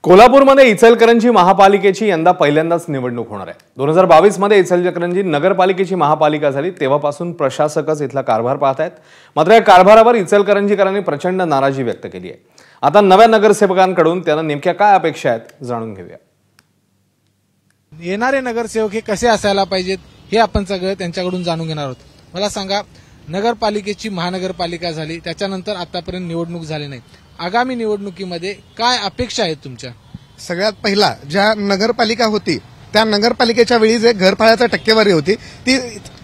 कोल्हापूरमध्ये इचलकरंजी महापालिकेची यंदा पहिल्यांदाच निवडणूक होणार आहे। 2022 मध्ये इचलकरंजी नगरपालिकेची महापालिका झाली तेव्हापासून प्रशासकच इथला कारभार पाहतायत। मात्र या कारभारावर इचलकरंजीकरांनी प्रचंड नाराजी व्यक्त केली आहे। आता नव्या नगरसेवकांकडून त्यांना नेमक्या काय अपेक्षा आहेत जाणून घेऊया। येणारे नगरसेवक हे कसे असायला पाहिजेत हे आपण सगळं त्यांच्याकडून जाणून घेणार आहोत। मला सांगा, नगरपालिकेची महानगरपालिका झाली, त्याच्यानंतर आतापर्यंत निवडणूक झाली नाही, आगामी निवडणुकीमध्ये काय अपेक्षा आहेत तुमच्या? सगळ्यात पहिला ज्या नगरपालिका होती त्या नगरपालिकेच्या वेळी जे घरफाळ्याची टक्केवारी होती ती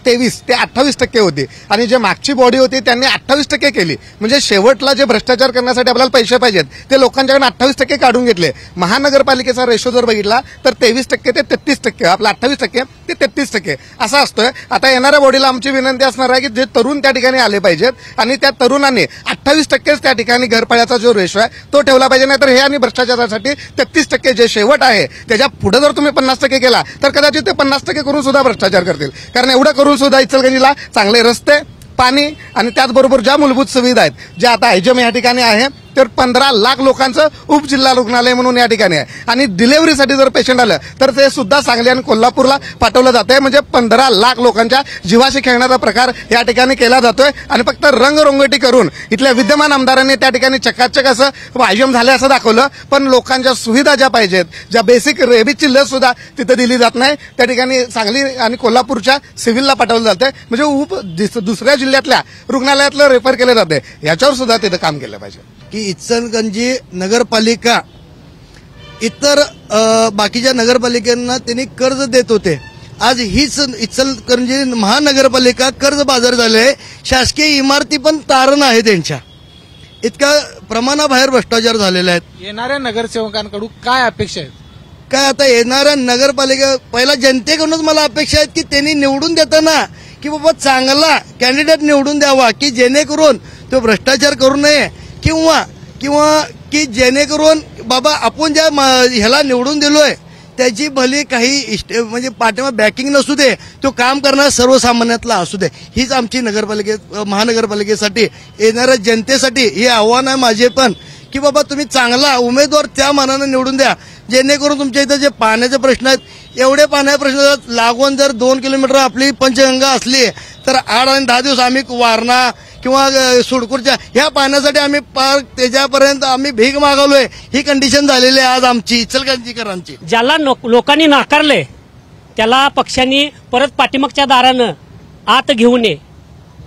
23 ते 28% होती आणि जे मागची बॉडी होती त्यांनी 28% केली। म्हणजे शेवटला जे भ्रष्टाचार करण्यासाठी आपल्याला पैसे पाहिजेत ते लोकांच्याकडून 28% काढून घेतले। महानगरपालिकेचा रेशो जर बघितला तर 23% ते 33%, आपला 28% ते 33% असा असतोय। आता येणाऱ्या बॉडीला आमची विनंती असणार आहे की जे तरुण त्या ठिकाणी आले पाहिजेत आणि त्या तरुणांनी 28% त्या ठिकाणी घरफाळ्याचा जो रेशो आहे तो ठेवला पाहिजे, नाहीतर हे आणि भ्रष्टाचारासाठी 33% जे शेवट आहे त्याच्या पुढे जर तुम्ही 50% केला तर कदाचित ते 50% करून सुद्धा भ्रष्टाचार करतील। कारण एवढं करून सुद्धा इचलकरंजीला चांगले रस्ते, पाणी आणि त्याचबरोबर ज्या मूलभूत सुविधा आहेत ज्या आता आयजम या ठिकाणी आहे तर 15 लाख लोकांचं उपजिल्हा रुग्णालय म्हणून या ठिकाणी आहे आणि डिलिव्हरीसाठी जर पेशंट आलं तर ते सुद्धा सांगली आणि कोल्हापूरला पाठवलं जातंय। म्हणजे 15 लाख लोकांच्या जीवाशी खेळण्याचा प्रकार या ठिकाणी केला जातोय आणि फक्त रंगरंगोटी करून इथल्या विद्यमान आमदारांनी त्या ठिकाणी चकाचक असं आयजम झालं असं दाखवलं, पण लोकांच्या सुविधा ज्या पाहिजेत, ज्या बेसिक रेबीजची लस सुद्धा तिथे दिली जात नाही। त्या ठिकाणी सांगली आणि कोल्हापूरच्या सिव्हिलला पाठवलं जातंय, म्हणजे दुसऱ्या जिल्ह्यातल्या रुग्णालयातलं रेफर केलं जाते। याच्यावर सुद्धा तिथं काम केलं पाहिजे की इचलकरंजी नगरपालिका इतर बाकीच्या नगरपालिकांना त्यांनी कर्ज देत होते। आज हीच इचलकरंजी महानगरपालिका कर्ज बाजार झाले, शासकीय इमारती पण तारण आहे त्यांच्या, इतका प्रमाणाबाहेर भ्रष्टाचार झालेला आहे। येणाऱ्या नगरसेवकांकडून काय अपेक्षा आहेत? काय आता येणाऱ्या नगरपालिका पहिला जनतेकडूनच मला अपेक्षा आहेत की त्यांनी निवडून देताना की बाबा चांगला कॅन्डिडेट निवडून द्यावा की जेणेकरून तो भ्रष्टाचार करू नये किंवा की जेणेकरून बाबा आपण ज्या ह्याला निवडून दिलोय त्याची भली काही म्हणजे पाठिंबा बॅकिंग नसू दे, तो काम करणारा सर्वसामान्यातला असू दे। हीच आमची महानगरपालिकेसाठी येणाऱ्या जनतेसाठी हे आव्हान आहे माझे पण की बाबा तुम्ही चांगला उमेदवार त्या मानाने निवडून द्या, जेणेकरून तुमच्या इथं जे पाण्याचे प्रश्न आहेत एवढे पाण्याचे प्रश्न लागून जर 2 किलोमीटर आपली पंचगंगा असली तर 8 आणि 10 दिवस आम्ही वारणा किंवा सुडकूरच्या ह्या पाण्यासाठी आम्ही पार त्याच्यापर्यंत आम्ही भीक मागवलोय। ही कंडिशन झालेली आहे आज आमची इचलकरंजीकरांची। ज्याला लोकांनी नाकारले त्याला पक्षांनी परत पाठीमागच्या दारानं आत घेऊ नये।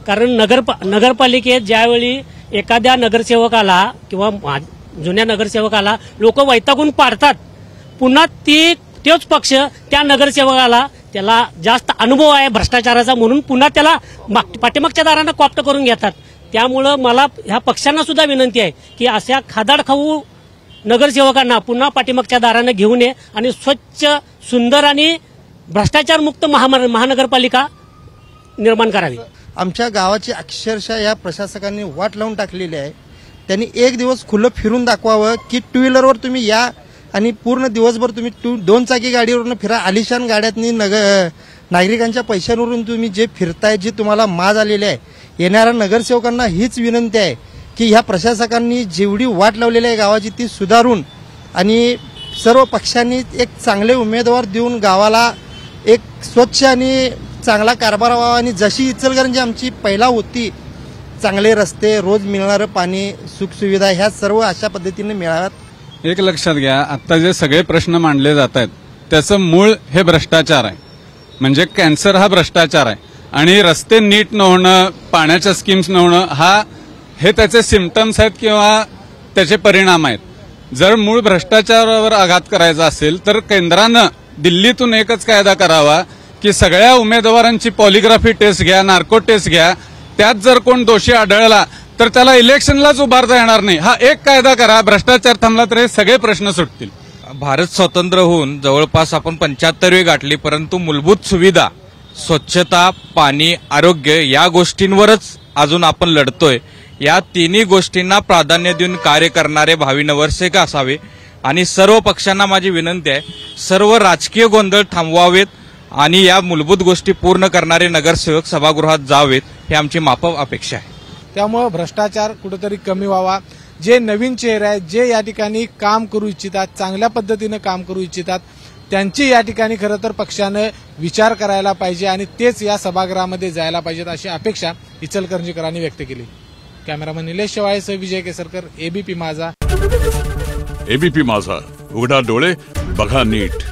कारण नगरपालिकेत ज्यावेळी एखाद्या नगरसेवकाला किंवा जुन्या नगरसेवकाला लोक वैतागून पाडतात, पुन्हा तोच पक्ष त्या नगरसेवकाला त्याला जास्त अनुभव आहे भ्रष्टाचाराचा म्हणून पुन्हा त्याला पाठीमागच्या दारानं कॉप्ट करून घेतात। त्यामुळं मला ह्या पक्षांना सुद्धा विनंती आहे की अशा खादाड खाऊ नगरसेवकांना पुन्हा पाठीमागच्या दारानं घेऊ नये आणि स्वच्छ, सुंदर आणि भ्रष्टाचारमुक्त महानगरपालिका निर्माण करावी। आमच्या गावाची अक्षरशः या प्रशासकांनी वाट लावून टाकलेली आहे। त्यांनी एक दिवस खुलं फिरून दाखवावं की 2 व्हीलरवर तुम्ही या आणि पूर्ण दिवसभर तुम्ही 2 चाकी गाडीवरून फिरा, आलिशान गाड्यातनी नागरिकांच्या पैशांवरून तुम्ही जे फिरताय, जे तुम्हाला माज आलेले आहे। येणाऱ्या नगरसेवकांना हीच विनंती आहे की ह्या प्रशासकांनी जेवढी वाट लावलेली आहे गावाची ती सुधारून आणि सर्व पक्षांनी एक चांगले उमेदवार देऊन गावाला एक स्वच्छ आणि चांगला कारभार व्हावा आणि जशी इचलकरंजी आमची पहिला होती, चांगले रस्ते, रोज मिळणारं पाणी, सुखसुविधा ह्या सर्व अशा पद्धतीने मिळाव्यात। एक लक्षात घ्या, आता जे सगळे प्रश्न मांडले जात आहेत त्याचं मूळ हे भ्रष्टाचार आहे। म्हणजे कॅन्सर हा भ्रष्टाचार आहे आणि रस्ते नीट न होणं, पाण्याच्या स्कीम्स न होणं हे त्याचे सिम्पटम्स आहेत किंवा त्याचे परिणाम आहेत। जर मूळ भ्रष्टाचारावर आघात करायचा असेल तर केंद्रानं दिल्लीतून एकच कायदा करावा की सगळ्या उमेदवारांची पॉलिग्राफी टेस्ट घ्या, नार्को टेस्ट घ्या, त्यात जर कोण दोषी आढळला तर त्याला इलेक्शनलाच उभारता येणार नाही। हा एक कायदा करा, भ्रष्टाचार थांबला तर हे सगळे प्रश्न सुटतील। भारत स्वतंत्र होऊन जवळपास आपण 75वी गाठली, परंतु मूलभूत सुविधा, स्वच्छता, पाणी, आरोग्य या गोष्टींवरच अजून आपण लढतोय। या तिन्ही गोष्टींना प्राधान्य देऊन कार्य करणारे भावी नगरसेवक असावे आणि सर्व पक्षांना माझी विनंती आहे, सर्व राजकीय गोंधळ थांबवावेत आणि या मूलभूत गोष्टी पूर्ण करणारे नगरसेवक सभागृहात जावेत, ही आमची माफक अपेक्षा आहे। त्यामुळे भ्रष्टाचार कुठेतरी कमी व्हावा, जे नवीन चेहरे आहेत, जे या ठिकाणी काम करू इच्छितात, चांगल्या पद्धतीनं काम करू इच्छितात, त्यांची या ठिकाणी खरं तर पक्षानं विचार करायला पाहिजे आणि तेच या सभागृहामध्ये जायला पाहिजेत अशी अपेक्षा इचलकरंजीकरांनी व्यक्त केली. कॅमेरामन निलेश शेवाळेसह विजय केसरकर, एबीपी माझा. एबीपी माझा, उघडा डोळे बघा नीट.